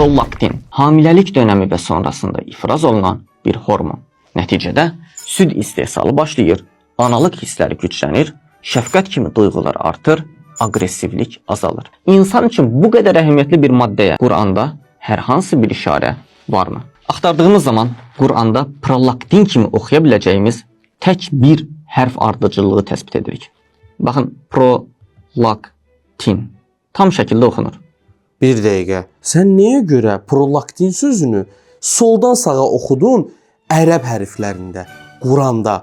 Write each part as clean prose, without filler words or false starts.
Prolaktin hamiləlik dönəmi və sonrasında ifraz olunan bir hormon. Nəticədə süd istehsalı başlayır, analıq hissləri güclənir, şəfqət kimi duyğular artır, aqressivlik azalır. İnsan üçün bu qədər əhəmiyyətli bir maddəyə Quranda hər hansı bir işarə varmı? Axtardığımız zaman Quranda prolaktin kimi oxuya biləcəyimiz tək bir hərf ardıcıllığı təsbit edirik. Baxın, prolaktin tam şəkildə oxunur. Bir dəqiqə, sən niyə görə prolaktin sözünü soldan sağa oxudun ərəb hərflərində, Quranda?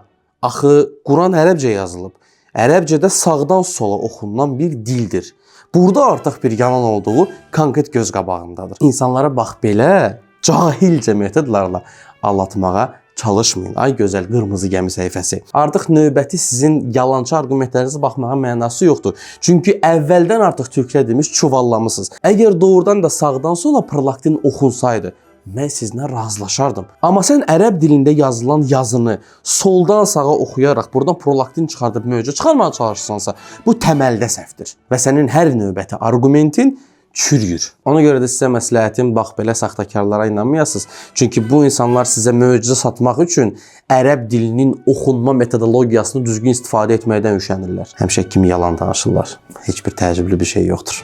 Axı, Quran ərəbcə yazılıb. Ərəbcədə sağdan sola oxunulan bir dildir. Burada artıq bir yalan olduğu konkret göz qabağındadır. İnsanlara bax belə cahilcə metodlarla aldatmağa çalışmayın. Ay gözəl qırmızı gəmi səhifəsi. Artıq növbəti sizin yalançı arqumentlərinizə baxmağa mənası yoxdur. Çünki əvvəldən artıq türklədirmiş çuvallamısınız. Əgər doğrudan da sağdan sola prolaktin oxunsaydı, mən sizinlə razılaşardım. Amma sən ərəb dilində yazılan yazını soldan sağa oxuyaraq buradan prolaktin çıxardıb möcü çıxarmağa çalışırsansa, bu təməldə səhvdir. Və sənin hər növbəti arqumentin çürüyür. Ona görə də sizə məsləhətim, bax belə saxtakarlara inanmayasınız. Çünki bu insanlar sizə möcüzə satmaq üçün ərəb dilinin oxunma metodologiyasını düzgün istifadə etməkdən üşənirlər. Həmişə kimi yalan danışırlar. Heç bir təəccüblü bir şey yoxdur.